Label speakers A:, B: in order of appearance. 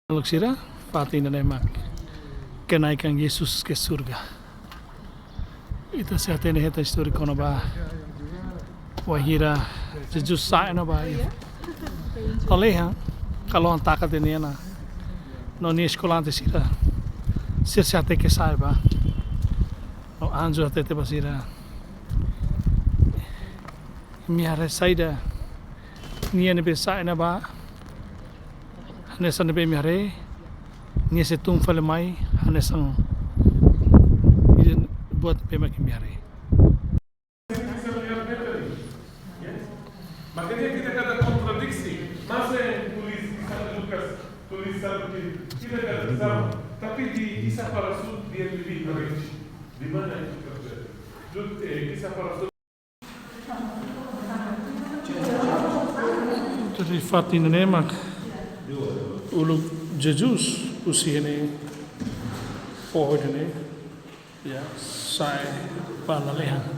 A: Luxira, pati na nemak kenaikan Yesus ke surga. Ita sa atin heta histori kono ba wahira Jesus sa na ba aleha kalau ang takat din na no ni escola ante sira sir sa ate ke sa ba no anjo ate te basira miare saida ni ane be sa na ba hanesan be miare ni se tung fale mai hanesang buat pe makin miare.
B: Makanya kita kata kontradiksi. Masa yang tulis satu kita kata sama, tapi di kisah para rasul dia lebih merinci. Di mana itu terjadi? Kisah para rasul.
A: Jadi fatin nemak ulu Jesus usia ni pohon ni ya saya panalehan